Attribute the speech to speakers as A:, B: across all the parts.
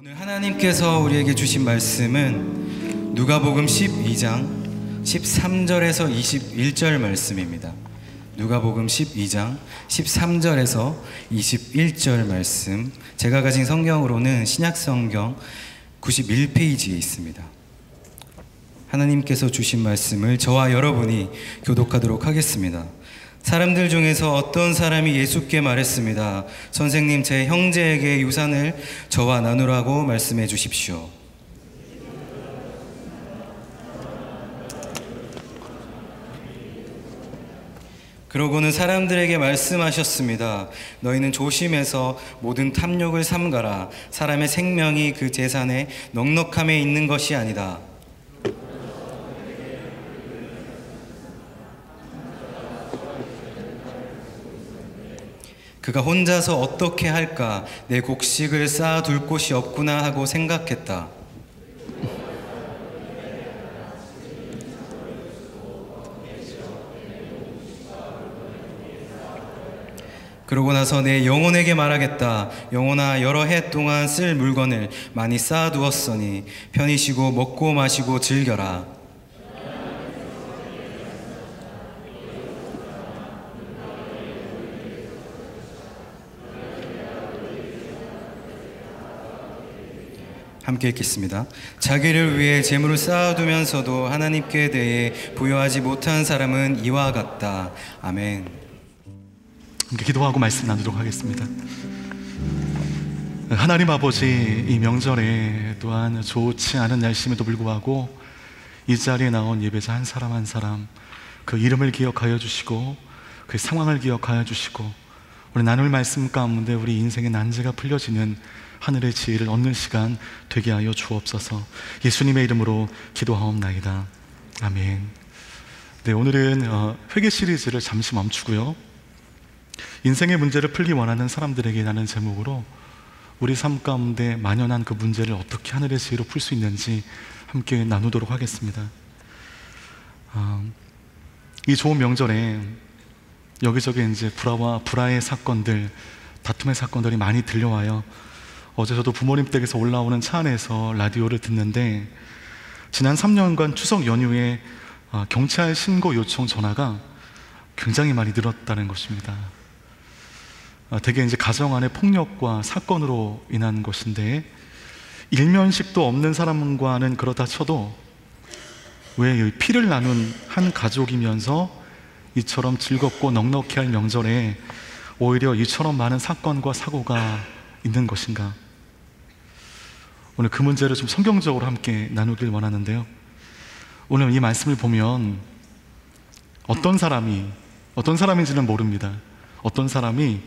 A: 오늘 하나님께서 우리에게 주신 말씀은 누가복음 12장 13절에서 21절 말씀입니다. 누가복음 12장 13절에서 21절 말씀, 제가 가진 성경으로는 신약성경 91페이지에 있습니다. 하나님께서 주신 말씀을 저와 여러분이 교독하도록 하겠습니다. 사람들 중에서 어떤 사람이 예수께 말했습니다. 선생님, 제 형제에게 유산을 저와 나누라고 말씀해 주십시오. 그러고는 사람들에게 말씀하셨습니다. 너희는 조심해서 모든 탐욕을 삼가라. 사람의 생명이 그 재산의 넉넉함에 있는 것이 아니다. 그가 혼자서 어떻게 할까? 내 곡식을 쌓아둘 곳이 없구나 하고 생각했다. 그러고 나서 내 영혼에게 말하겠다. 영혼아, 여러 해 동안 쓸 물건을 많이 쌓아두었으니 편히 쉬고 먹고 마시고 즐겨라. 함께 읽겠습니다. 자기를 위해 재물을 쌓아두면서도 하나님께 대해 부여하지 못한 사람은 이와 같다. 아멘.
B: 함께 기도하고 말씀 나누도록 하겠습니다. 하나님 아버지, 이 명절에 또한 좋지 않은 날씨임에도 불구하고 이 자리에 나온 예배자 한 사람 한 사람 그 이름을 기억하여 주시고 그 상황을 기억하여 주시고 우리 나눌 말씀 가운데 우리 인생의 난제가 풀려지는 하늘의 지혜를 얻는 시간 되게 하여 주옵소서. 예수님의 이름으로 기도하옵나이다. 아멘. 네, 오늘은 회개 시리즈를 잠시 멈추고요, 인생의 문제를 풀기 원하는 사람들에게 라는 제목으로 우리 삶 가운데 만연한 그 문제를 어떻게 하늘의 지혜로 풀 수 있는지 함께 나누도록 하겠습니다. 이 좋은 명절에 여기저기 이제 불화의 사건들, 다툼의 사건들이 많이 들려와요. 어제 저도 부모님 댁에서 올라오는 차 안에서 라디오를 듣는데 지난 3년간 추석 연휴에 경찰 신고 요청 전화가 굉장히 많이 늘었다는 것입니다. 대개 이제 가정 안의 폭력과 사건으로 인한 것인데 일면식도 없는 사람과는 그렇다 쳐도 왜 피를 나눈 한 가족이면서 이처럼 즐겁고 넉넉히 할 명절에 오히려 이처럼 많은 사건과 사고가 있는 것인가? 오늘 그 문제를 좀 성경적으로 함께 나누길 원하는데요, 오늘 이 말씀을 보면 어떤 사람인지는 모릅니다. 어떤 사람이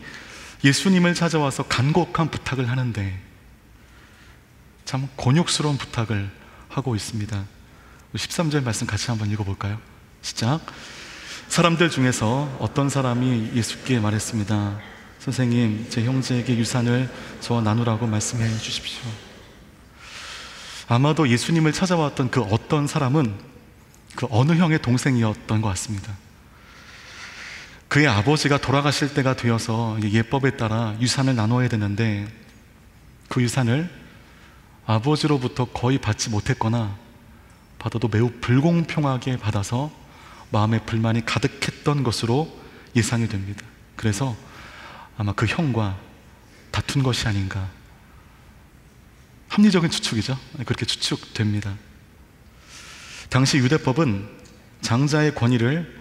B: 예수님을 찾아와서 간곡한 부탁을 하는데 참 곤욕스러운 부탁을 하고 있습니다. 13절 말씀 같이 한번 읽어볼까요? 시작. 사람들 중에서 어떤 사람이 예수께 말했습니다. 선생님, 제 형제에게 유산을 저와 나누라고 말씀해 주십시오. 아마도 예수님을 찾아왔던 그 어떤 사람은 그 어느 형의 동생이었던 것 같습니다. 그의 아버지가 돌아가실 때가 되어서 예법에 따라 유산을 나눠야 되는데 그 유산을 아버지로부터 거의 받지 못했거나 받아도 매우 불공평하게 받아서 마음에 불만이 가득했던 것으로 예상이 됩니다. 그래서 아마 그 형과 다툰 것이 아닌가, 합리적인 추측이죠. 그렇게 추측됩니다. 당시 유대법은 장자의 권위를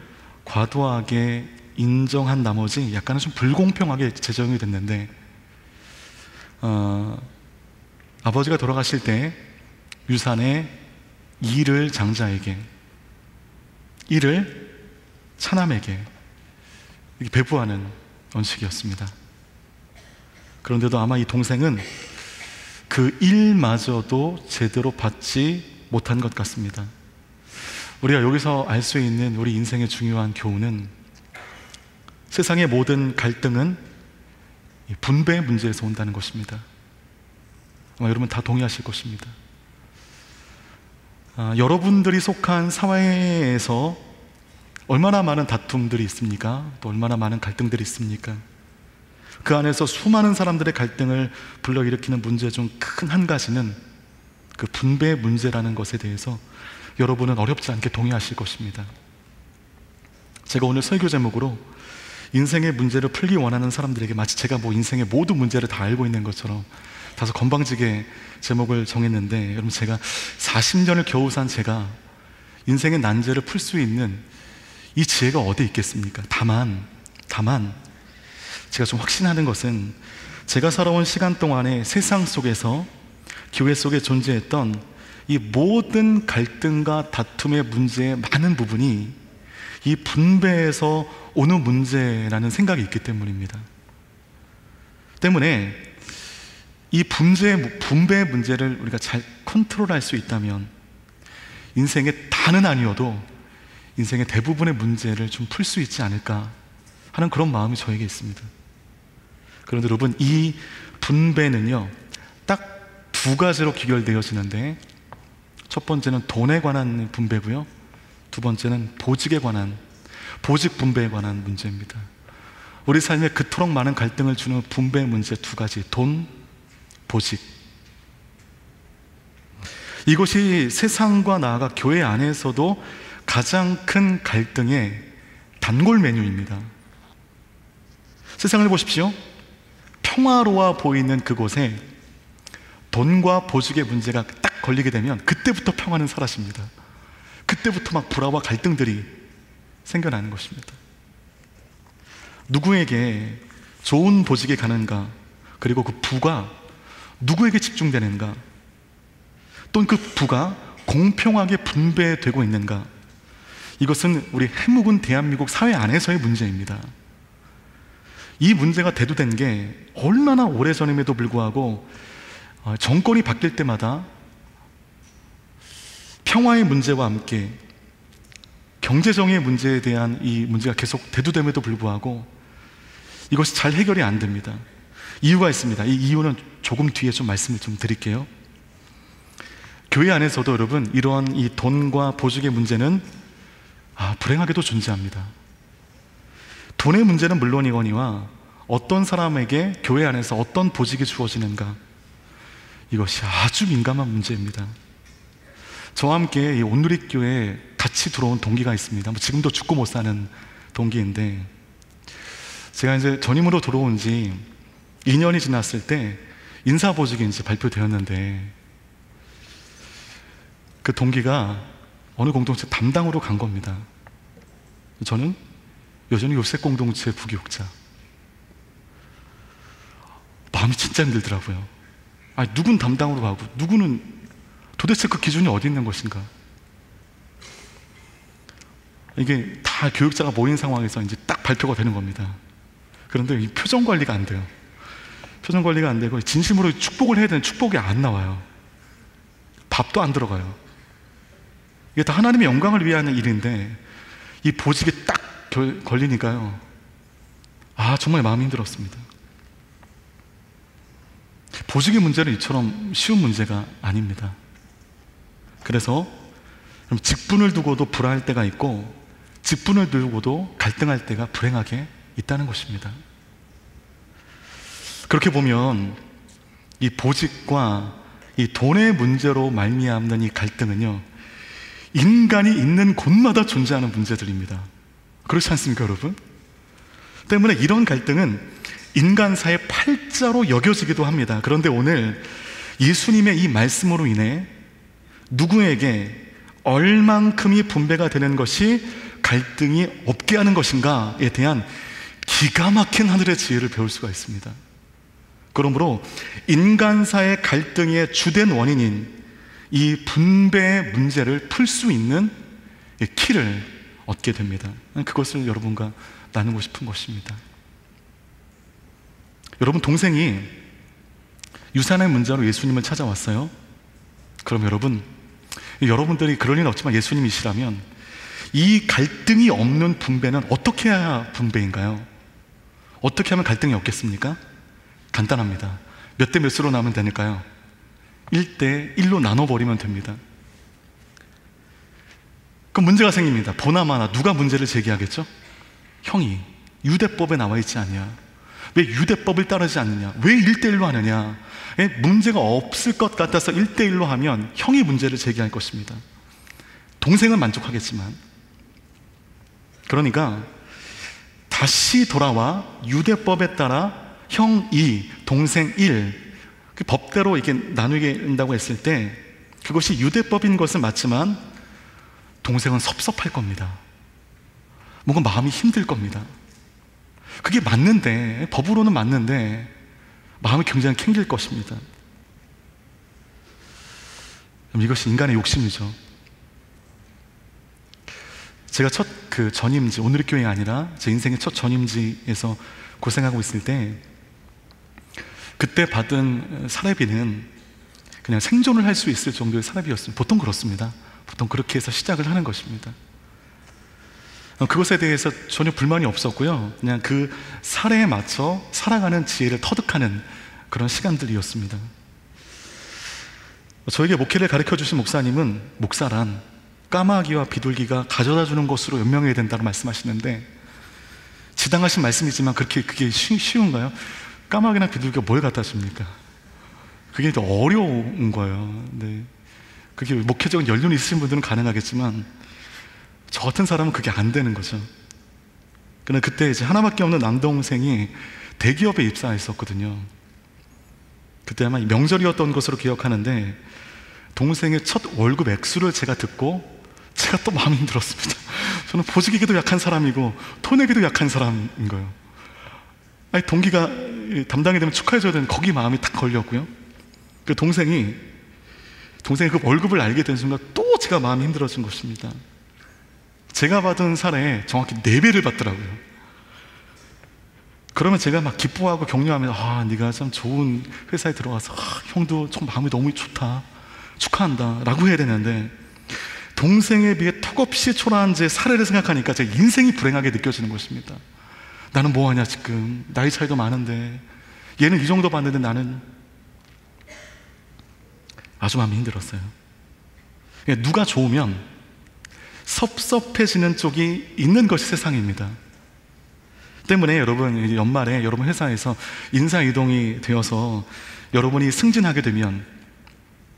B: 과도하게 인정한 나머지 약간은 좀 불공평하게 제정이 됐는데 아버지가 돌아가실 때 유산의 2를 장자에게, 1을 차남에게 이렇게 배부하는 원칙이었습니다. 그런데도 아마 이 동생은 그 일마저도 제대로 받지 못한 것 같습니다. 우리가 여기서 알 수 있는 우리 인생의 중요한 교훈은 세상의 모든 갈등은 분배의 문제에서 온다는 것입니다. 아마 여러분 다 동의하실 것입니다. 여러분들이 속한 사회에서 얼마나 많은 다툼들이 있습니까? 또 얼마나 많은 갈등들이 있습니까? 그 안에서 수많은 사람들의 갈등을 불러일으키는 문제 중 큰 한 가지는 그 분배의 문제라는 것에 대해서 여러분은 어렵지 않게 동의하실 것입니다. 제가 오늘 설교 제목으로 인생의 문제를 풀기 원하는 사람들에게 마치 제가 인생의 모든 문제를 다 알고 있는 것처럼 다소 건방지게 제목을 정했는데, 여러분, 제가 40년을 겨우 산 제가 인생의 난제를 풀 수 있는 이 지혜가 어디 있겠습니까? 다만 제가 좀 확신하는 것은 제가 살아온 시간 동안에 세상 속에서, 교회 속에 존재했던 이 모든 갈등과 다툼의 문제의 많은 부분이 이 분배에서 오는 문제라는 생각이 있기 때문입니다. 때문에 이 분배의 문제를 우리가 잘 컨트롤할 수 있다면 인생의 다는 아니어도 인생의 대부분의 문제를 좀 풀 수 있지 않을까 하는 그런 마음이 저에게 있습니다. 그런데 여러분, 이 분배는요, 딱 두 가지로 귀결되어지는데, 첫 번째는 돈에 관한 분배고요, 두 번째는 보직 분배에 관한 문제입니다. 우리 삶에 그토록 많은 갈등을 주는 분배의 문제 두 가지, 돈, 보직. 이것이 세상과 나아가 교회 안에서도 가장 큰 갈등의 단골 메뉴입니다. 세상을 보십시오. 평화로워 보이는 그곳에 돈과 보직의 문제가 딱 걸리게 되면 그때부터 평화는 사라집니다. 그때부터 막 불화와 갈등들이 생겨나는 것입니다. 누구에게 좋은 보직이 가는가, 그리고 그 부가 누구에게 집중되는가, 또는 그 부가 공평하게 분배되고 있는가, 이것은 우리 해묵은 대한민국 사회 안에서의 문제입니다. 이 문제가 대두된 게 얼마나 오래전임에도 불구하고 정권이 바뀔 때마다 평화의 문제와 함께 경제정의의 문제에 대한 이 문제가 계속 대두됨에도 불구하고 이것이 잘 해결이 안 됩니다. 이유가 있습니다. 이 이유는 조금 뒤에 좀 말씀을 좀 드릴게요. 교회 안에서도 여러분, 이러한 이 돈과 보직의 문제는 불행하게도 존재합니다. 돈의 문제는 물론이거니와 어떤 사람에게 교회 안에서 어떤 보직이 주어지는가, 이것이 아주 민감한 문제입니다. 저와 함께 이 온누리교회에 같이 들어온 동기가 있습니다. 지금도 죽고 못 사는 동기인데, 제가 이제 전임으로 들어온 지 2년이 지났을 때 인사보직이 이제 발표되었는데, 그 동기가 어느 공동체 담당으로 간 겁니다. 저는 여전히 요셉 공동체 부교육자. 마음이 진짜 힘들더라고요. 누군 담당으로 가고 누구는 도대체 그 기준이 어디 있는 것인가? 이게 다 교육자가 모인 상황에서 이제 딱 발표가 되는 겁니다. 그런데 이 표정 관리가 안 돼요. 표정 관리가 안 되고 진심으로 축복을 해야 되는 축복이 안 나와요. 밥도 안 들어가요. 이게 다 하나님의 영광을 위한 일인데 이 보직이 딱 걸리니까요, 정말 마음이 힘들었습니다. 보직의 문제는 이처럼 쉬운 문제가 아닙니다. 그래서 직분을 두고도 불화할 때가 있고 직분을 두고도 갈등할 때가 불행하게 있다는 것입니다. 그렇게 보면 이 보직과 이 돈의 문제로 말미암는 이 갈등은요, 인간이 있는 곳마다 존재하는 문제들입니다. 그렇지 않습니까, 여러분? 때문에 이런 갈등은 인간사의 팔자로 여겨지기도 합니다. 그런데 오늘 예수님의 이 말씀으로 인해 누구에게 얼만큼이 분배가 되는 것이 갈등이 없게 하는 것인가에 대한 기가 막힌 하늘의 지혜를 배울 수가 있습니다. 그러므로 인간사의 갈등의 주된 원인인 이 분배의 문제를 풀 수 있는 키를 얻게 됩니다. 그것을 여러분과 나누고 싶은 것입니다. 여러분, 동생이 유산의 문제로 예수님을 찾아왔어요. 그럼 여러분들이 그럴 리는 없지만 예수님이시라면 이 갈등이 없는 분배는 어떻게 해야 분배인가요? 어떻게 하면 갈등이 없겠습니까? 간단합니다. 몇 대 몇으로 나누면 되니까요? 1대 1로 나눠버리면 됩니다. 그럼 문제가 생깁니다. 보나마나 누가 문제를 제기하겠죠? 형이 유대법에 나와 있지 않냐? 왜 유대법을 따르지 않느냐? 왜 1대1로 하느냐? 문제가 없을 것 같아서 1대1로 하면 형이 문제를 제기할 것입니다. 동생은 만족하겠지만. 그러니까 다시 돌아와 유대법에 따라 형 2, 동생 1, 그 법대로 이렇게 나누게 된다고 했을 때 그것이 유대법인 것은 맞지만 동생은 섭섭할 겁니다. 뭔가 마음이 힘들 겁니다. 그게 맞는데, 법으로는 맞는데 마음이 굉장히 캥길 것입니다. 이것이 인간의 욕심이죠. 제가 첫 전임지, 오늘의 교회가 아니라 제 인생의 첫 전임지에서 고생하고 있을 때 그때 받은 사례비는 그냥 생존을 할 수 있을 정도의 사례비였습니다. 보통 그렇습니다. 보통 그렇게 해서 시작을 하는 것입니다. 그것에 대해서 전혀 불만이 없었고요. 그냥 그 사례에 맞춰 살아가는 지혜를 터득하는 그런 시간들이었습니다. 저에게 목회를 가르쳐 주신 목사님은 목사란 까마귀와 비둘기가 가져다 주는 것으로 연명해야 된다고 말씀하시는데, 지당하신 말씀이지만 그게 쉬운가요? 까마귀나 비둘기가 뭘 갖다 줍니까? 그게 더 어려운 거예요. 네. 그게 목회적인 연륜이 있으신 분들은 가능하겠지만 저 같은 사람은 그게 안 되는 거죠. 그러나 그때 이제 하나밖에 없는 남동생이 대기업에 입사했었거든요. 그때 아마 명절이었던 것으로 기억하는데 동생의 첫 월급 액수를 제가 듣고 제가 또 마음이 힘들었습니다. 저는 보직에게도 약한 사람이고 톤에게도 약한 사람인 거예요. 아니, 동기가 담당이 되면 축하해줘야 되는 거기 마음이 딱 걸렸고요. 그 동생이 그 월급을 알게 된 순간 또 제가 마음이 힘들어진 것입니다. 제가 받은 사례에 정확히 4배를 받더라고요. 그러면 제가 막 기뻐하고 격려하면서 네가 참 좋은 회사에 들어가서 형도 좀 마음이 너무 좋다, 축하한다 라고 해야 되는데, 동생에 비해 턱없이 초라한 제 사례를 생각하니까 제 인생이 불행하게 느껴지는 것입니다. 나는 뭐하냐, 지금 나이 차이도 많은데 얘는 이 정도 받는데 나는. 아주 마음이 힘들었어요. 누가 좋으면 섭섭해지는 쪽이 있는 것이 세상입니다. 때문에 여러분, 연말에 여러분 회사에서 인사이동이 되어서 여러분이 승진하게 되면,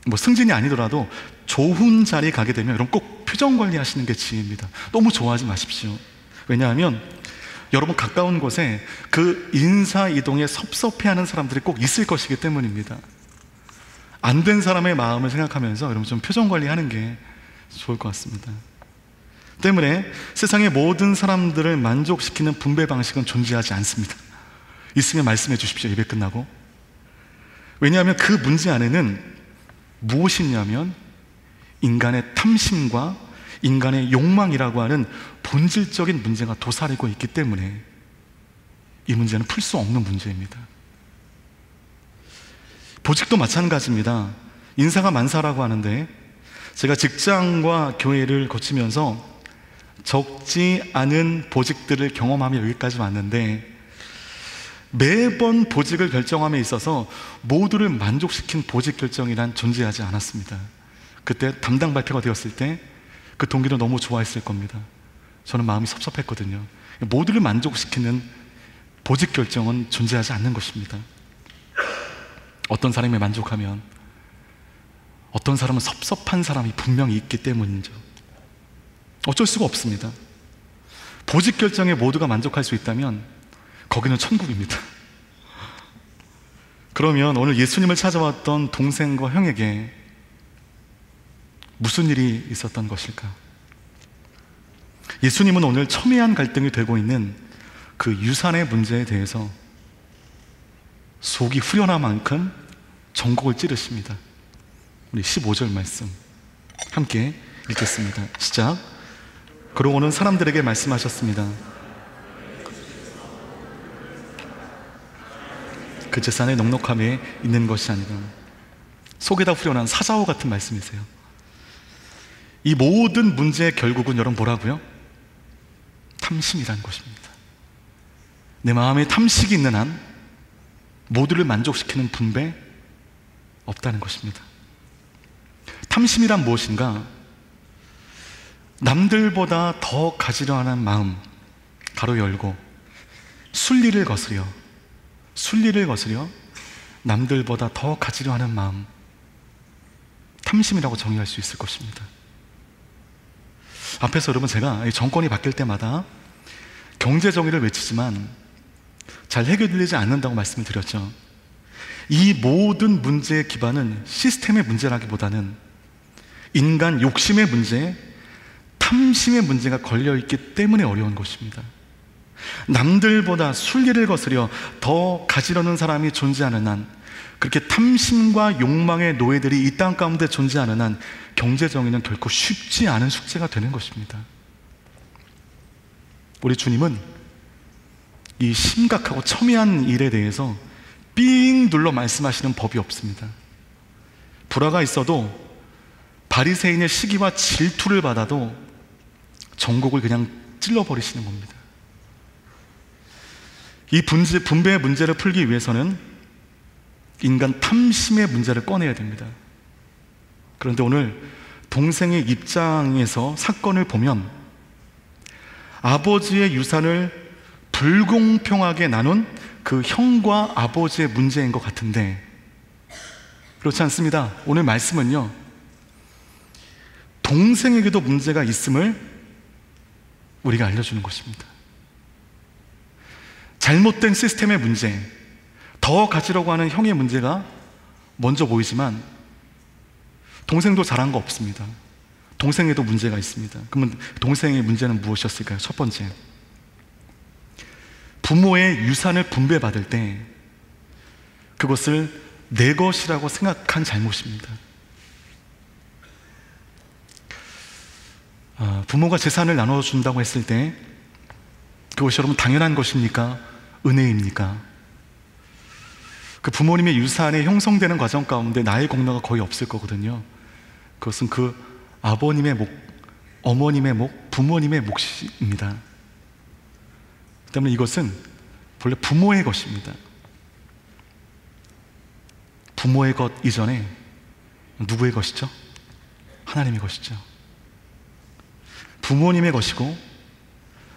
B: 뭐 승진이 아니더라도 좋은 자리에 가게 되면 여러분 꼭 표정 관리하시는 게 지혜입니다. 너무 좋아하지 마십시오. 왜냐하면 여러분 가까운 곳에 그 인사이동에 섭섭해하는 사람들이 꼭 있을 것이기 때문입니다. 안 된 사람의 마음을 생각하면서 여러분 좀 표정 관리하는 게 좋을 것 같습니다. 때문에 세상의 모든 사람들을 만족시키는 분배 방식은 존재하지 않습니다. 있으면 말씀해 주십시오, 예배 끝나고. 왜냐하면 그 문제 안에는 무엇이 있냐면 인간의 탐심과 인간의 욕망이라고 하는 본질적인 문제가 도사리고 있기 때문에 이 문제는 풀 수 없는 문제입니다. 보직도 마찬가지입니다. 인사가 만사라고 하는데, 제가 직장과 교회를 거치면서 적지 않은 보직들을 경험하며 여기까지 왔는데, 매번 보직을 결정함에 있어서 모두를 만족시킨 보직 결정이란 존재하지 않았습니다. 그때 담당 발표가 되었을 때 그 동기는 너무 좋아했을 겁니다. 저는 마음이 섭섭했거든요. 모두를 만족시키는 보직 결정은 존재하지 않는 것입니다. 어떤 사람이 만족하면 어떤 사람은 섭섭한 사람이 분명히 있기 때문이죠. 어쩔 수가 없습니다. 보직 결정에 모두가 만족할 수 있다면 거기는 천국입니다. 그러면 오늘 예수님을 찾아왔던 동생과 형에게 무슨 일이 있었던 것일까? 예수님은 오늘 첨예한 갈등이 되고 있는 그 유산의 문제에 대해서 속이 후련한 만큼 전곡을 찌르십니다. 우리 15절 말씀 함께 읽겠습니다. 시작. 그러고는 사람들에게 말씀하셨습니다. 그 재산의 넉넉함에 있는 것이 아니라. 속에다 후련한 사자오 같은 말씀이세요. 이 모든 문제의 결국은 여러분 뭐라고요? 탐심이라는 것입니다. 내 마음에 탐식이 있는 한 모두를 만족시키는 분배 없다는 것입니다. 탐심이란 무엇인가? 남들보다 더 가지려 하는 마음, 가로 열고, 순리를 거스려 순리를 거스려 남들보다 더 가지려 하는 마음, 탐심이라고 정의할 수 있을 것입니다. 앞에서 여러분, 제가 정권이 바뀔 때마다 경제 정의를 외치지만 잘 해결되지 않는다고 말씀을 드렸죠. 이 모든 문제의 기반은 시스템의 문제라기보다는 인간 욕심의 문제, 탐심의 문제가 걸려있기 때문에 어려운 것입니다. 남들보다 순리를 거스려 더 가지려는 사람이 존재하는 한, 그렇게 탐심과 욕망의 노예들이 이 땅 가운데 존재하는 한 경제 정의는 결코 쉽지 않은 숙제가 되는 것입니다. 우리 주님은 이 심각하고 첨예한 일에 대해서 삥 눌러 말씀하시는 법이 없습니다. 불화가 있어도, 바리새인의 시기와 질투를 받아도 정곡을 그냥 찔러버리시는 겁니다. 이 분배의 문제를 풀기 위해서는 인간 탐심의 문제를 꺼내야 됩니다. 그런데 오늘 동생의 입장에서 사건을 보면 아버지의 유산을 불공평하게 나눈 그 형과 아버지의 문제인 것 같은데, 그렇지 않습니다. 오늘 말씀은요, 동생에게도 문제가 있음을 우리가 알려주는 것입니다. 잘못된 시스템의 문제, 더 가지려고 하는 형의 문제가 먼저 보이지만 동생도 잘한 거 없습니다. 동생에도 문제가 있습니다. 그러면 동생의 문제는 무엇이었을까요? 첫 번째, 부모의 유산을 분배받을 때 그것을 내 것이라고 생각한 잘못입니다. 부모가 재산을 나눠준다고 했을 때 그것이 여러분 당연한 것입니까? 은혜입니까? 그 부모님의 유산이 형성되는 과정 가운데 나의 공로가 거의 없을 거거든요. 그것은 그 아버님의 목, 어머님의 목, 부모님의 몫입니다. 때문에 이것은 본래 부모의 것입니다. 부모의 것 이전에 누구의 것이죠? 하나님의 것이죠. 부모님의 것이고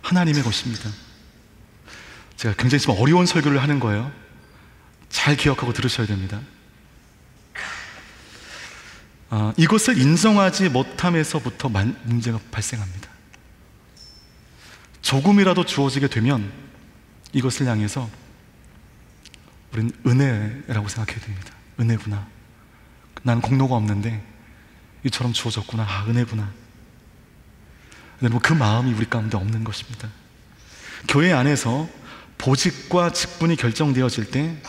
B: 하나님의 것입니다. 제가 굉장히 좀 어려운 설교를 하는 거예요. 잘 기억하고 들으셔야 됩니다. 이것을 인정하지 못함에서부터 문제가 발생합니다. 조금이라도 주어지게 되면 이것을 향해서 우리는 은혜라고 생각해야 됩니다. 은혜구나. 나는 공로가 없는데 이처럼 주어졌구나. 은혜구나. 여러분, 그 마음이 우리 가운데 없는 것입니다. 교회 안에서 보직과 직분이 결정되어질 때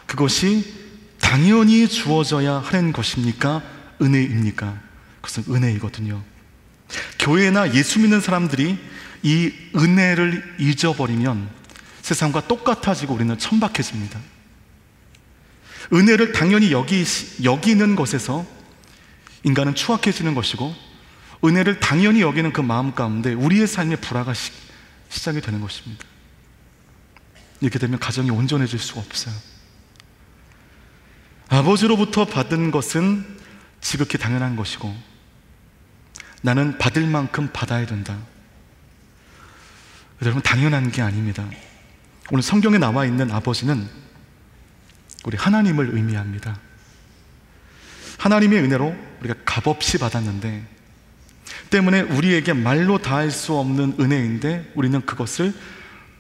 B: 그것이 당연히 주어져야 하는 것입니까? 은혜입니까? 그것은 은혜이거든요. 교회나 예수 믿는 사람들이 이 은혜를 잊어버리면 세상과 똑같아지고 우리는 천박해집니다. 은혜를 당연히 여기는 것에서 인간은 추악해지는 것이고, 은혜를 당연히 여기는 그 마음 가운데 우리의 삶의 불화가 시작이 되는 것입니다. 이렇게 되면 가정이 온전해질 수가 없어요. 아버지로부터 받은 것은 지극히 당연한 것이고 나는 받을 만큼 받아야 된다. 여러분, 당연한 게 아닙니다. 오늘 성경에 나와 있는 아버지는 우리 하나님을 의미합니다. 하나님의 은혜로 우리가 값없이 받았는데, 때문에 우리에게 말로 다할 수 없는 은혜인데 우리는 그것을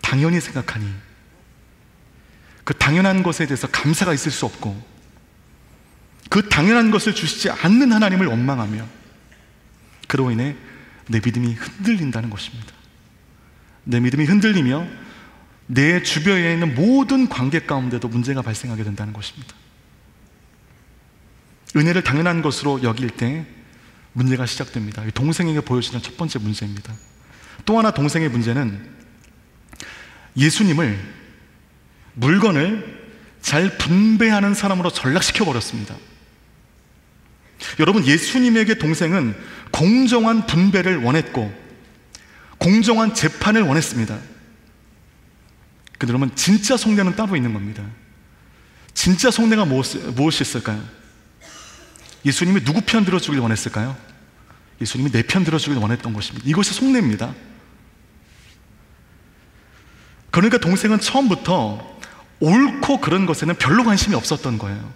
B: 당연히 생각하니 그 당연한 것에 대해서 감사가 있을 수 없고, 그 당연한 것을 주시지 않는 하나님을 원망하며, 그로 인해 내 믿음이 흔들린다는 것입니다. 내 믿음이 흔들리며 내 주변에 있는 모든 관계 가운데도 문제가 발생하게 된다는 것입니다. 은혜를 당연한 것으로 여길 때 문제가 시작됩니다. 동생에게 보여주는 첫 번째 문제입니다. 또 하나 동생의 문제는 예수님을, 물건을 잘 분배하는 사람으로 전락시켜 버렸습니다. 여러분, 예수님에게 동생은 공정한 분배를 원했고 공정한 재판을 원했습니다. 근데 여러분, 진짜 속내는 따로 있는 겁니다. 진짜 속내가 무엇이 있을까요? 예수님이 누구 편 들어주길 원했을까요? 예수님이 내 편 들어주길 원했던 것입니다. 이것이 속내입니다. 그러니까 동생은 처음부터 옳고 그런 것에는 별로 관심이 없었던 거예요.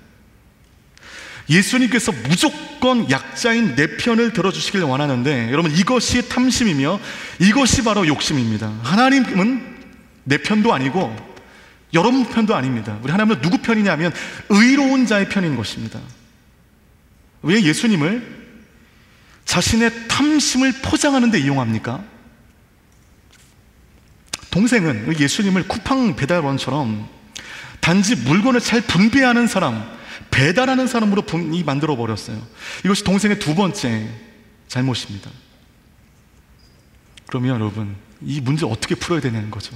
B: 예수님께서 무조건 약자인 내 편을 들어주시길 원하는데, 여러분, 이것이 탐심이며 이것이 바로 욕심입니다. 하나님은 내 편도 아니고 여러분 편도 아닙니다. 우리 하나님은 누구 편이냐면 의로운 자의 편인 것입니다. 왜 예수님을 자신의 탐심을 포장하는 데 이용합니까? 동생은 예수님을 쿠팡 배달원처럼 단지 물건을 잘 분배하는 사람, 배달하는 사람으로 만들어 버렸어요. 이것이 동생의 두 번째 잘못입니다. 그러면 여러분, 이 문제 어떻게 풀어야 되냐는 거죠.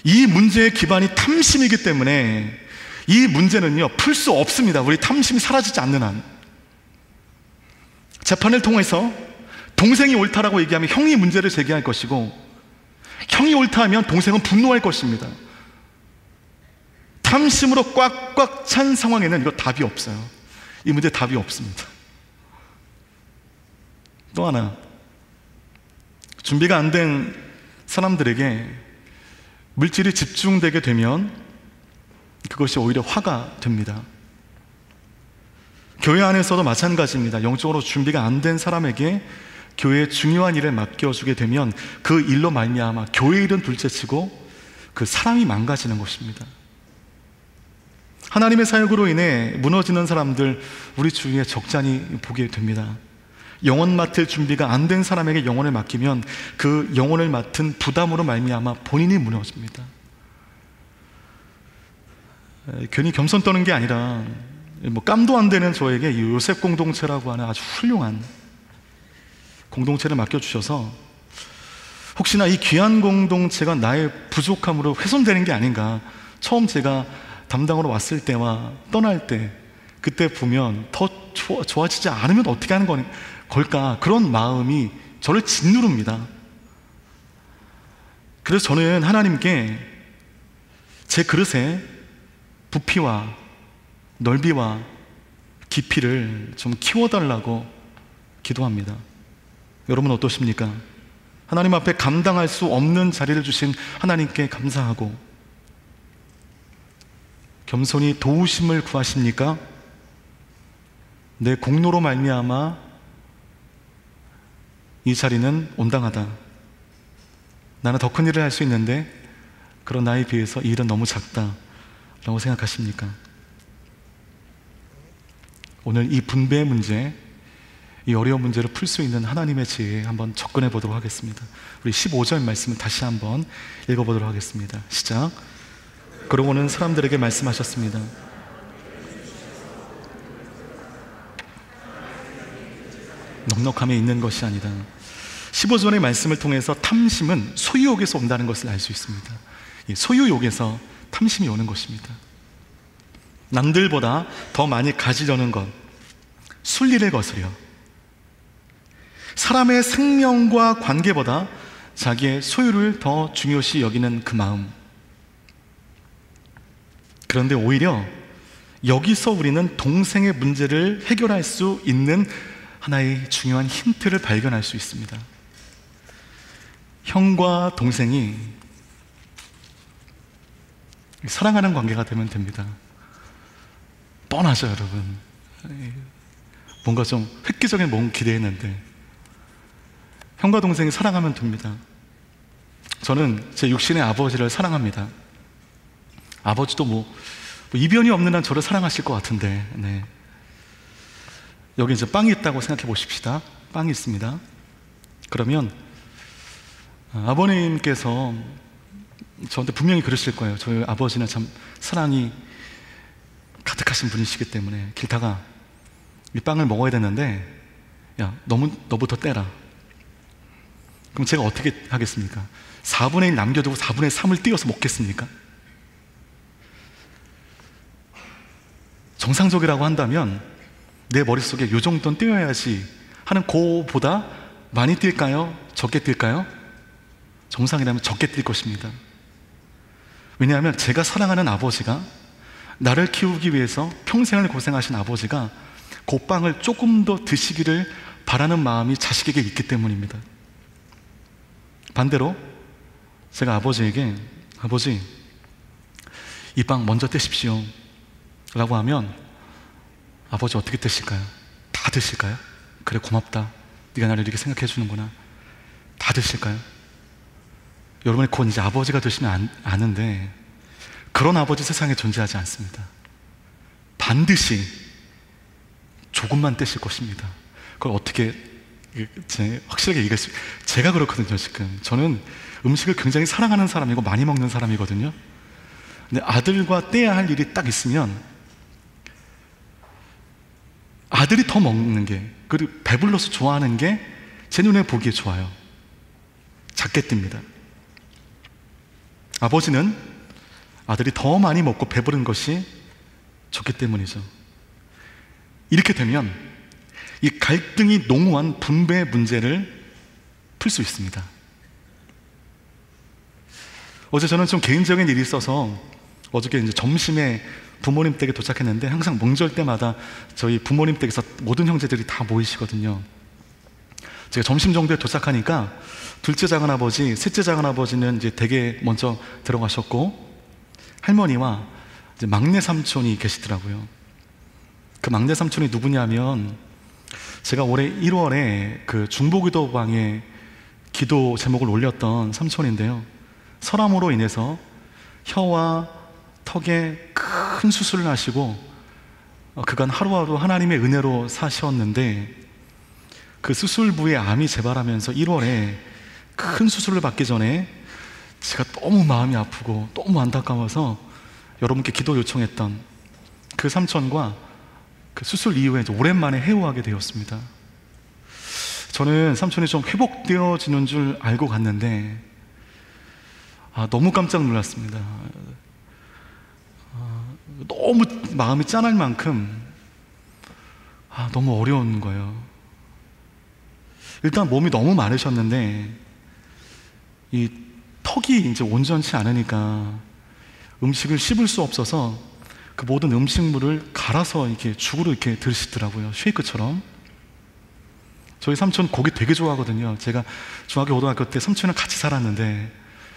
B: 이 문제의 기반이 탐심이기 때문에 이 문제는요, 풀 수 없습니다. 우리 탐심이 사라지지 않는 한. 재판을 통해서 동생이 옳다라고 얘기하면 형이 문제를 제기할 것이고, 형이 옳다 하면 동생은 분노할 것입니다. 탐심으로 꽉꽉 찬 상황에는 이거 답이 없어요. 이 문제 답이 없습니다. 또 하나, 준비가 안 된 사람들에게 물질이 집중되게 되면 그것이 오히려 화가 됩니다. 교회 안에서도 마찬가지입니다. 영적으로 준비가 안 된 사람에게 교회의 중요한 일을 맡겨주게 되면 그 일로 말미암아 교회 일은 둘째치고 그 사람이 망가지는 것입니다. 하나님의 사역으로 인해 무너지는 사람들 우리 주위에 적잖이 보게 됩니다. 영혼 맡을 준비가 안 된 사람에게 영혼을 맡기면 그 영혼을 맡은 부담으로 말미암아 본인이 무너집니다. 괜히 겸손 떠는 게 아니라 깜도 안 되는 저에게 이 요셉 공동체라고 하는 아주 훌륭한 공동체를 맡겨주셔서 혹시나 이 귀한 공동체가 나의 부족함으로 훼손되는 게 아닌가, 처음 제가 담당으로 왔을 때와 떠날 때 그때 보면 더 좋아지지 않으면 어떻게 하는 걸까, 그런 마음이 저를 짓누릅니다. 그래서 저는 하나님께 제 그릇에 부피와 넓이와 깊이를 좀 키워달라고 기도합니다. 여러분 어떠십니까? 하나님 앞에 감당할 수 없는 자리를 주신 하나님께 감사하고 겸손히 도우심을 구하십니까? 내 공로로 말미암아 이 자리는 온당하다, 나는 더 큰 일을 할 수 있는데 그런 나에 비해서 이 일은 너무 작다 라고 생각하십니까? 오늘 이 분배의 문제, 이 어려운 문제를 풀 수 있는 하나님의 지혜에 한번 접근해 보도록 하겠습니다. 우리 15절 말씀을 다시 한번 읽어보도록 하겠습니다. 시작. 그러고는 사람들에게 말씀하셨습니다. 넉넉함에 있는 것이 아니다. 15절의 말씀을 통해서 탐심은 소유욕에서 온다는 것을 알 수 있습니다. 이 소유욕에서 탐심이 오는 것입니다. 남들보다 더 많이 가지려는 것, 순리를 거스려 사람의 생명과 관계보다 자기의 소유를 더 중요시 여기는 그 마음. 그런데 오히려 여기서 우리는 동생의 문제를 해결할 수 있는 하나의 중요한 힌트를 발견할 수 있습니다. 형과 동생이 사랑하는 관계가 되면 됩니다. 뻔하죠, 여러분. 뭔가 좀 획기적인 뭔 기대했는데 형과 동생이 사랑하면 됩니다. 저는 제 육신의 아버지를 사랑합니다. 아버지도 뭐 이변이 없는 한 저를 사랑하실 것 같은데, 네. 여기 이제 빵이 있다고 생각해 보십시다. 빵이 있습니다. 그러면 아버님께서 저한테 분명히 그러실 거예요. 저희 아버지는 참 사랑이 가득하신 분이시기 때문에 길다가 이 빵을 먹어야 되는데, 야, 너부터 떼라. 그럼 제가 어떻게 하겠습니까? 4분의 1 남겨두고 4분의 3을 띄어서 먹겠습니까? 정상적이라고 한다면 내 머릿속에 이 정도는 띄어야지 하는 그보다 많이 뛸까요? 적게 뛸까요? 정상이라면 적게 뛸 것입니다. 왜냐하면 제가 사랑하는 아버지가, 나를 키우기 위해서 평생을 고생하신 아버지가 그 빵을 조금 더 드시기를 바라는 마음이 자식에게 있기 때문입니다. 반대로 제가 아버지에게, 아버지, 이 빵 먼저 떼십시오 라고 하면 아버지 어떻게 떼실까요? 다 드실까요? 그래, 고맙다, 네가 나를 이렇게 생각해 주는구나. 다 드실까요? 여러분이 곧 이제 아버지가 되시면 아는데, 그런 아버지 세상에 존재하지 않습니다. 반드시 조금만 떼실 것입니다. 그걸 어떻게 확실하게 얘기했어요. 제가 그렇거든요. 지금 저는 음식을 굉장히 사랑하는 사람이고 많이 먹는 사람이거든요. 근데 아들과 떼야 할 일이 딱 있으면 아들이 더 먹는 게, 그리고 배불러서 좋아하는 게 제 눈에 보기에 좋아요. 작게 띱니다. 아버지는 아들이 더 많이 먹고 배부른 것이 좋기 때문이죠. 이렇게 되면 이 갈등이 농후한 분배 문제를 풀 수 있습니다. 어제 저는 좀 개인적인 일이 있어서 어저께 이제 점심에 부모님 댁에 도착했는데, 항상 명절 때마다 저희 부모님 댁에서 모든 형제들이 다 모이시거든요. 제가 점심 정도에 도착하니까 둘째 작은아버지, 셋째 작은아버지는 이제 댁에 먼저 들어가셨고, 할머니와 이제 막내 삼촌이 계시더라고요. 그 막내 삼촌이 누구냐면, 제가 올해 1월에 그 중보기도방에 기도 제목을 올렸던 삼촌인데요, 설암으로 인해서 혀와 턱에 큰 수술을 하시고 그간 하루하루 하나님의 은혜로 사셨는데, 그 수술부에 암이 재발하면서 1월에 큰 수술을 받기 전에 제가 너무 마음이 아프고 너무 안타까워서 여러분께 기도 요청했던 그 삼촌과 그 수술 이후에 이제 오랜만에 회우하게 되었습니다. 저는 삼촌이 좀 회복되어지는 줄 알고 갔는데 너무 깜짝 놀랐습니다. 너무 마음이 짠할 만큼 너무 어려운 거예요. 일단 몸이 너무 마르셨는데 이 턱이 이제 온전치 않으니까 음식을 씹을 수 없어서 그 모든 음식물을 갈아서 이렇게 죽으로 이렇게 드시더라고요. 쉐이크처럼. 저희 삼촌 고기 되게 좋아하거든요. 제가 중학교 고등학교 때 삼촌이랑 같이 살았는데,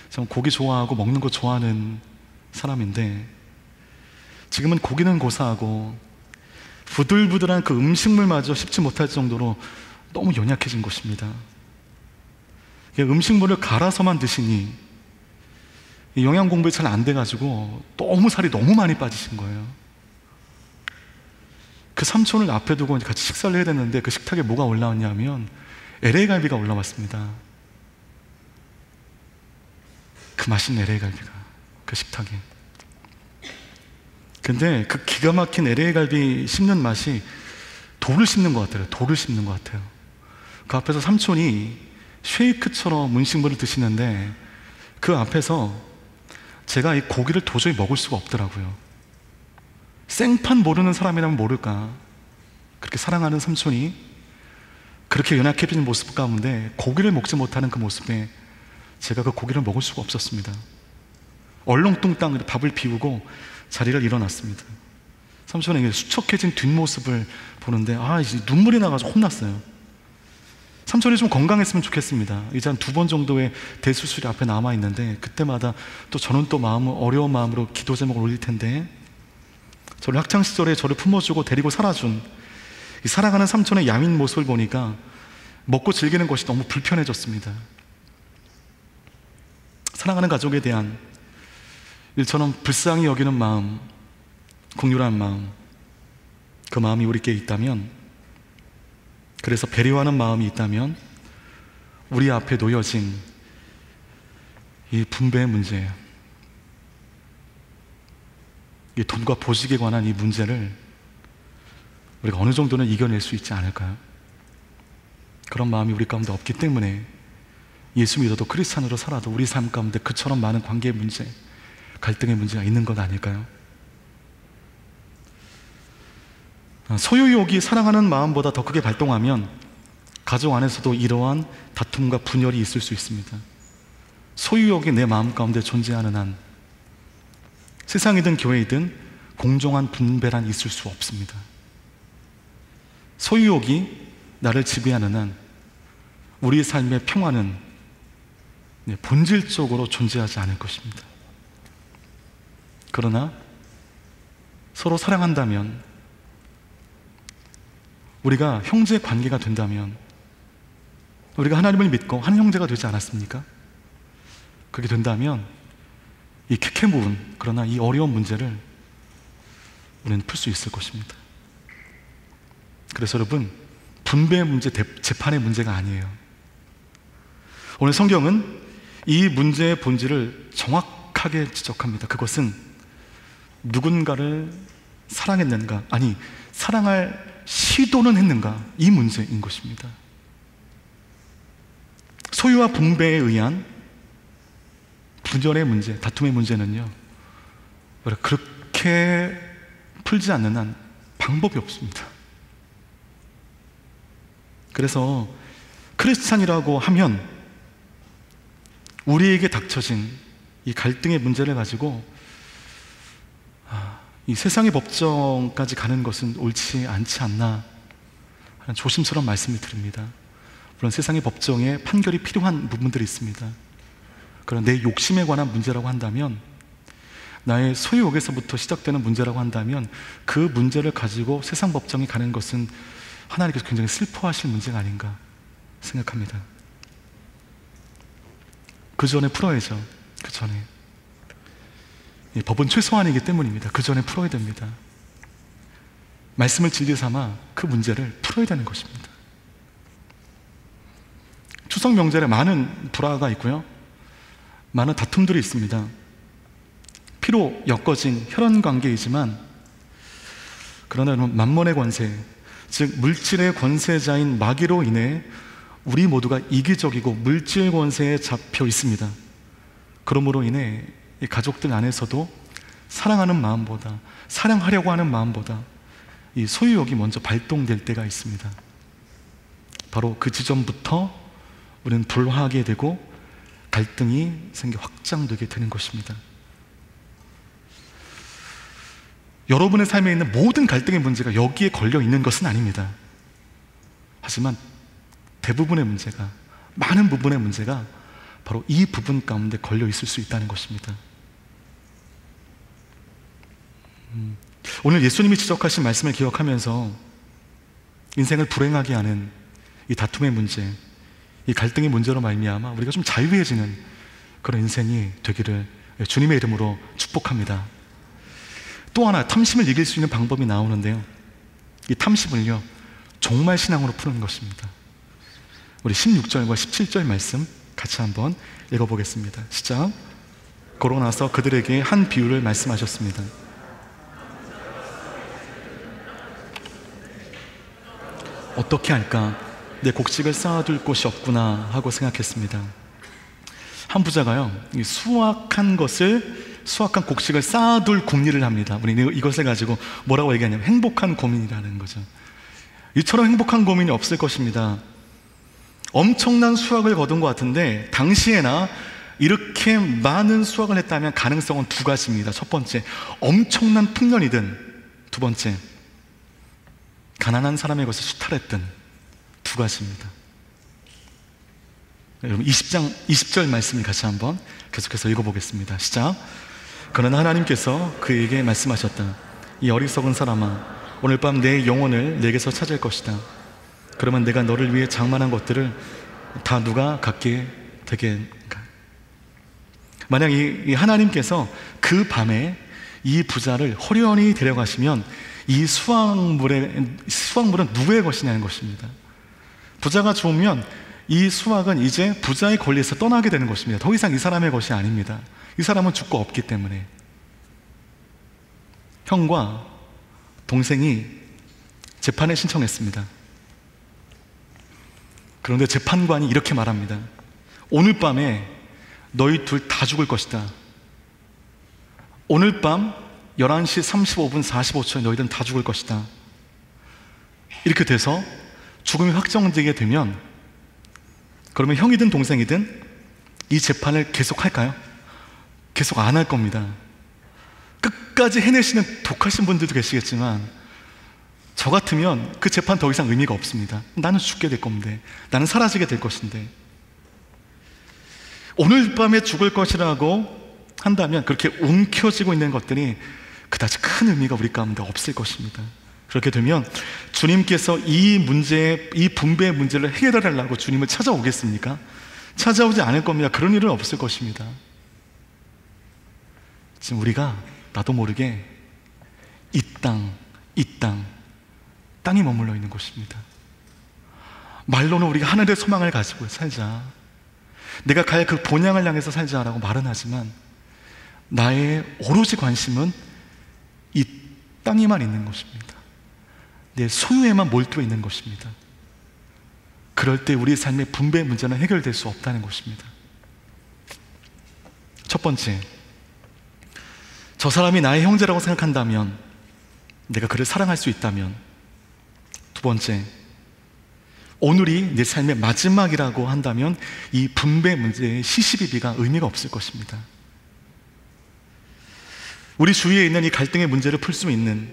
B: 전 고기 좋아하고 먹는 거 좋아하는 사람인데, 지금은 고기는 고사하고 부들부들한 그 음식물마저 씹지 못할 정도로 너무 연약해진 것입니다. 음식물을 갈아서만 드시니 영양 공부가 잘 안 돼가지고 너무 살이 너무 많이 빠지신 거예요. 그 삼촌을 앞에 두고 같이 식사를 해야 되는데, 그 식탁에 뭐가 올라왔냐면 LA 갈비가 올라왔습니다. 그 맛있는 LA 갈비가 그 식탁에. 근데 그 기가 막힌 LA 갈비 씹는 맛이 돌을 씹는 것 같아요. 돌을 씹는 것 같아요. 그 앞에서 삼촌이 쉐이크처럼 음식물을 드시는데, 그 앞에서 제가 이 고기를 도저히 먹을 수가 없더라고요. 생판 모르는 사람이라면 모를까, 그렇게 사랑하는 삼촌이 그렇게 연약해진 모습 가운데 고기를 먹지 못하는 그 모습에 제가 그 고기를 먹을 수가 없었습니다. 얼렁뚱땅 밥을 비우고 자리를 일어났습니다. 삼촌에게 수척해진 뒷모습을 보는데 이제 눈물이 나가지고 혼났어요. 삼촌이 좀 건강했으면 좋겠습니다. 이제 한 2번 정도의 대수술이 앞에 남아있는데, 그때마다 또 저는 또 어려운 마음으로 기도 제목을 올릴 텐데, 저를 학창시절에 저를 품어주고 데리고 살아준 이 사랑하는 삼촌의 야윈 모습을 보니까 먹고 즐기는 것이 너무 불편해졌습니다. 사랑하는 가족에 대한 일처럼 불쌍히 여기는 마음, 긍휼한 마음, 그 마음이 우리께 있다면, 그래서 배려하는 마음이 있다면, 우리 앞에 놓여진 이 분배의 문제, 이 돈과 보직에 관한 이 문제를 우리가 어느 정도는 이겨낼 수 있지 않을까요? 그런 마음이 우리 가운데 없기 때문에 예수 믿어도 크리스찬으로 살아도 우리 삶 가운데 그처럼 많은 관계의 문제, 갈등의 문제가 있는 것 아닐까요? 소유욕이 사랑하는 마음보다 더 크게 발동하면 가정 안에서도 이러한 다툼과 분열이 있을 수 있습니다. 소유욕이 내 마음 가운데 존재하는 한 세상이든 교회이든 공정한 분배란 있을 수 없습니다. 소유욕이 나를 지배하는 한 우리의 삶의 평화는 본질적으로 존재하지 않을 것입니다. 그러나 서로 사랑한다면, 우리가 형제 관계가 된다면, 우리가 하나님을 믿고 한 형제가 되지 않았습니까? 그렇게 된다면 이 캐캐묵은, 그러나 이 어려운 문제를 우리는 풀 수 있을 것입니다. 그래서 여러분, 분배의 문제, 재판의 문제가 아니에요. 오늘 성경은 이 문제의 본질을 정확하게 지적합니다. 그것은 누군가를 사랑했는가, 아니 사랑할 시도는 했는가, 이 문제인 것입니다. 소유와 분배에 의한 분열의 문제, 다툼의 문제는요, 그렇게 풀지 않는 한 방법이 없습니다. 그래서 크리스찬이라고 하면 우리에게 닥쳐진 이 갈등의 문제를 가지고 이 세상의 법정까지 가는 것은 옳지 않지 않나 하는 조심스러운 말씀을 드립니다. 물론 세상의 법정에 판결이 필요한 부분들이 있습니다. 그런 내 욕심에 관한 문제라고 한다면, 나의 소유욕에서부터 시작되는 문제라고 한다면, 그 문제를 가지고 세상 법정에 가는 것은 하나님께서 굉장히 슬퍼하실 문제가 아닌가 생각합니다. 그 전에 풀어야죠. 그 전에. 이 법은 최소한이기 때문입니다. 그 전에 풀어야 됩니다. 말씀을 진리 삼아 그 문제를 풀어야 되는 것입니다. 추석 명절에 많은 불화가 있고요, 많은 다툼들이 있습니다. 피로 엮어진 혈연 관계이지만, 그러나 만몬의 권세, 즉 물질의 권세자인 마귀로 인해 우리 모두가 이기적이고 물질 권세에 잡혀 있습니다. 그러므로 인해 이 가족들 안에서도 사랑하는 마음보다, 사랑하려고 하는 마음보다 이 소유욕이 먼저 발동될 때가 있습니다. 바로 그 지점부터 우리는 불화하게 되고 갈등이 생겨 확장되게 되는 것입니다. 여러분의 삶에 있는 모든 갈등의 문제가 여기에 걸려 있는 것은 아닙니다. 하지만 대부분의 문제가, 많은 부분의 문제가 바로 이 부분 가운데 걸려 있을 수 있다는 것입니다. 오늘 예수님이 지적하신 말씀을 기억하면서 인생을 불행하게 하는 이 다툼의 문제, 이 갈등의 문제로 말미암아 우리가 좀 자유해지는 그런 인생이 되기를 주님의 이름으로 축복합니다. 또 하나 탐심을 이길 수 있는 방법이 나오는데요, 이 탐심을요 종말 신앙으로 푸는 것입니다. 우리 16절과 17절 말씀 같이 한번 읽어보겠습니다. 시작. 그러고 나서 그들에게 한 비유를 말씀하셨습니다. 어떻게 할까? 내 곡식을 쌓아둘 곳이 없구나 하고 생각했습니다. 한 부자가요, 이 수확한 곡식을 쌓아둘 궁리를 합니다. 우리 이것을 가지고 뭐라고 얘기하냐면 행복한 고민이라는 거죠. 이처럼 행복한 고민이 없을 것입니다. 엄청난 수확을 거둔 것 같은데, 당시에나 이렇게 많은 수확을 했다면 가능성은 두 가지입니다. 첫 번째, 엄청난 풍년이든, 두 번째, 가난한 사람의 것을 수탈했든, 두 가지입니다. 여러분 20절 말씀을 같이 한번 계속해서 읽어보겠습니다. 시작. 그러나 하나님께서 그에게 말씀하셨다. 이 어리석은 사람아, 오늘 밤 내 영혼을 내게서 찾을 것이다. 그러면 내가 너를 위해 장만한 것들을 다 누가 갖게 되겠는가? 만약 이 하나님께서 그 밤에 이 부자를 호련히 데려가시면 이 수확물은 누구의 것이냐는 것입니다. 부자가 좋으면 이 수확은 이제 부자의 권리에서 떠나게 되는 것입니다. 더 이상 이 사람의 것이 아닙니다. 이 사람은 죽고 없기 때문에. 형과 동생이 재판에 신청했습니다. 그런데 재판관이 이렇게 말합니다. 오늘 밤에 너희 둘 다 죽을 것이다. 오늘 밤 11시 35분 45초에 너희들은 다 죽을 것이다. 이렇게 돼서 죽음이 확정되게 되면, 그러면 형이든 동생이든 이 재판을 계속할까요? 계속 안 할 겁니다. 끝까지 해내시는 독하신 분들도 계시겠지만, 저 같으면 그 재판 더 이상 의미가 없습니다. 나는 죽게 될 건데, 나는 사라지게 될 것인데. 오늘 밤에 죽을 것이라고 한다면 그렇게 움켜쥐고 있는 것들이 그다지 큰 의미가 우리 가운데 없을 것입니다. 그렇게 되면 주님께서 이 문제, 이 분배의 문제를 해결하려고 주님을 찾아오겠습니까? 찾아오지 않을 겁니다. 그런 일은 없을 것입니다. 지금 우리가 나도 모르게 이 땅이 머물러 있는 곳입니다. 말로는 우리가 하늘의 소망을 가지고 살자, 내가 갈 그 본향을 향해서 살자라고 말은 하지만 나의 오로지 관심은 이 땅에만 있는 것입니다. 내 소유에만 몰두해 있는 것입니다. 그럴 때 우리의 삶의 분배 문제는 해결될 수 없다는 것입니다. 첫 번째, 저 사람이 나의 형제라고 생각한다면, 내가 그를 사랑할 수 있다면. 두 번째, 오늘이 내 삶의 마지막이라고 한다면 이 분배 문제의 시시비비가 의미가 없을 것입니다. 우리 주위에 있는 이 갈등의 문제를 풀 수 있는,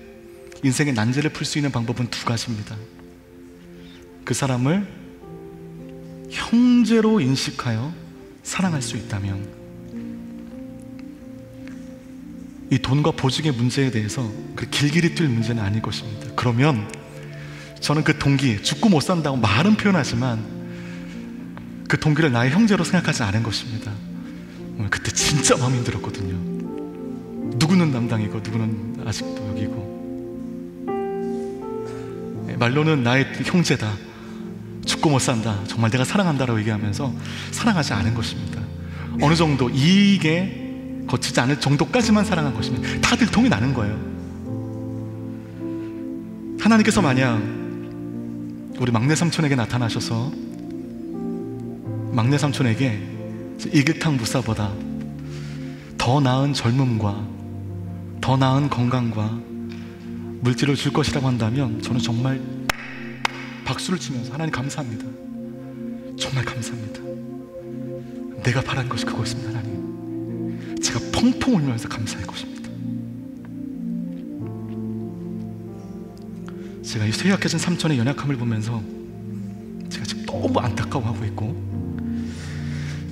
B: 인생의 난제를 풀 수 있는 방법은 두 가지입니다. 그 사람을 형제로 인식하여 사랑할 수 있다면, 이 돈과 보직의 문제에 대해서 그 길길이 뛸 문제는 아닐 것입니다. 그러면 저는 그 동기, 죽고 못 산다고 말은 표현하지만 그 동기를 나의 형제로 생각하지 않은 것입니다. 그때 진짜 마음이 힘들었거든요. 누구는 담당이고 누구는 아직도 여기고, 말로는 나의 형제다, 죽고 못 산다, 정말 내가 사랑한다라고 얘기하면서 사랑하지 않은 것입니다. 어느 정도 이익에 거치지 않을 정도까지만 사랑한 것입니다. 다 들통이 나는 거예요. 하나님께서 만약 우리 막내 삼촌에게 나타나셔서 막내 삼촌에게 이글탕 무사보다 더 나은 젊음과 더 나은 건강과 물질을 줄 것이라고 한다면 저는 정말 박수를 치면서 하나님 감사합니다, 정말 감사합니다, 내가 바란 것이 그거였습니다. 하나님, 제가 펑펑 울면서 감사할 것입니다. 제가 이 쇠약해진 삼촌의 연약함을 보면서 제가 지금 너무 안타까워하고 있고,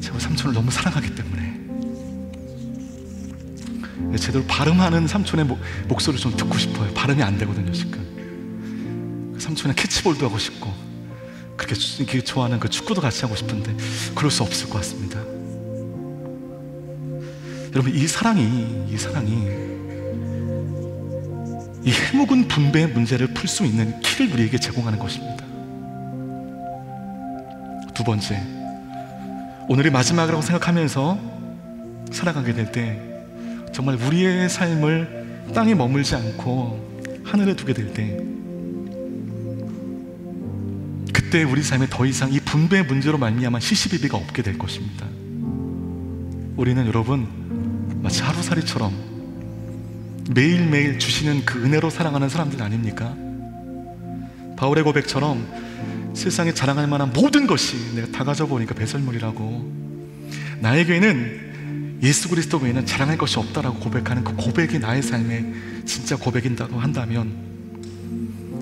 B: 제가 삼촌을 너무 사랑하기 때문에 제대로 발음하는 삼촌의 목소리를 좀 듣고 싶어요. 발음이 안 되거든요 지금. 삼촌의 캐치볼도 하고 싶고, 그렇게 좋아하는 그 축구도 같이 하고 싶은데 그럴 수 없을 것 같습니다. 여러분, 이 사랑이 이 해묵은 분배의 문제를 풀 수 있는 키를 우리에게 제공하는 것입니다. 두 번째, 오늘이 마지막이라고 생각하면서 살아가게 될 때 정말 우리의 삶을 땅에 머물지 않고 하늘에 두게 될 때, 그때 우리 삶에 더 이상 이 분배의 문제로 말미암아 시시비비가 없게 될 것입니다. 우리는 여러분 마치 하루살이처럼 매일매일 주시는 그 은혜로 살아가는 사람들 아닙니까? 바울의 고백처럼 세상에 자랑할 만한 모든 것이 내가 다 가져보니까 배설물이라고, 나에게는 예수 그리스도 외에는 자랑할 것이 없다라고 고백하는 그 고백이 나의 삶의 진짜 고백인다고 한다면,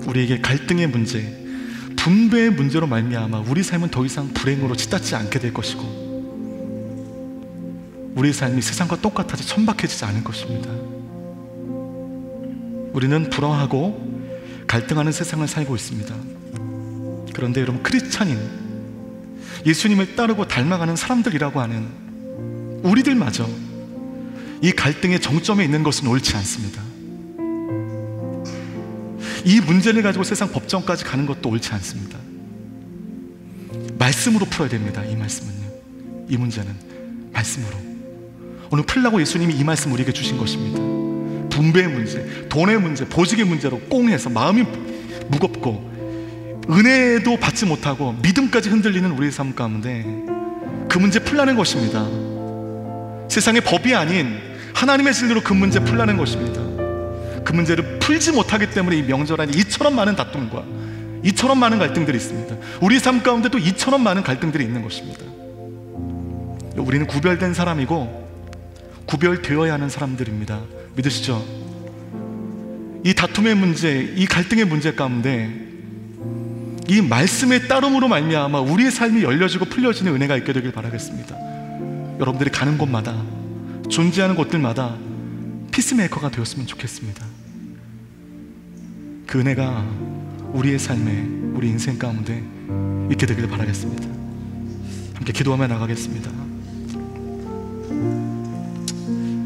B: 우리에게 갈등의 문제, 분배의 문제로 말미암아 우리 삶은 더 이상 불행으로 치닫지 않게 될 것이고, 우리의 삶이 세상과 똑같아서 천박해지지 않을 것입니다. 우리는 불화하고 갈등하는 세상을 살고 있습니다. 그런데 여러분, 크리스찬인, 예수님을 따르고 닮아가는 사람들이라고 하는 우리들마저 이 갈등의 정점에 있는 것은 옳지 않습니다. 이 문제를 가지고 세상 법정까지 가는 것도 옳지 않습니다. 말씀으로 풀어야 됩니다. 이 말씀은요, 이 문제는 말씀으로. 오늘 풀라고 예수님이 이 말씀 우리에게 주신 것입니다. 분배의 문제, 돈의 문제, 보직의 문제로 꽁해서 마음이 무겁고 은혜도 받지 못하고 믿음까지 흔들리는 우리의 삶 가운데 그 문제 풀라는 것입니다. 세상의 법이 아닌 하나님의 진리로 그 문제 풀라는 것입니다. 그 문제를 풀지 못하기 때문에 이 명절 안에 이처럼 많은 다툼과 이처럼 많은 갈등들이 있습니다. 우리 삶 가운데도 이처럼 많은 갈등들이 있는 것입니다. 우리는 구별된 사람이고 구별되어야 하는 사람들입니다. 믿으시죠? 이 다툼의 문제, 이 갈등의 문제 가운데 이 말씀의 따름으로 말미암아 우리의 삶이 열려지고 풀려지는 은혜가 있게 되길 바라겠습니다. 여러분들이 가는 곳마다 존재하는 곳들마다 피스메이커가 되었으면 좋겠습니다. 그 은혜가 우리의 삶에, 우리 인생 가운데 있게 되기를 바라겠습니다. 함께 기도하며 나가겠습니다.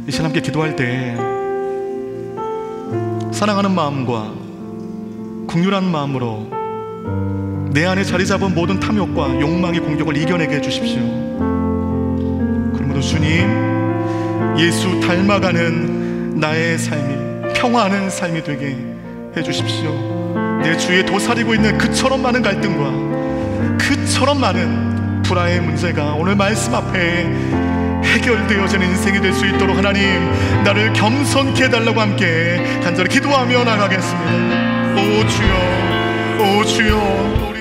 B: 이 시간 함께 기도할 때 사랑하는 마음과 긍휼한 마음으로 내 안에 자리 잡은 모든 탐욕과 욕망의 공격을 이겨내게 해주십시오. 그러므로 주님, 예수 닮아가는 나의 삶이, 평화하는 삶이 되게 해주십시오. 내 주위에 도사리고 있는 그처럼 많은 갈등과 그처럼 많은 불화의 문제가 오늘 말씀 앞에 해결되어지는 인생이 될 수 있도록 하나님, 나를 겸손케 해달라고 함께 간절히 기도하며 나가겠습니다. 오 주여, 오 주여, 우리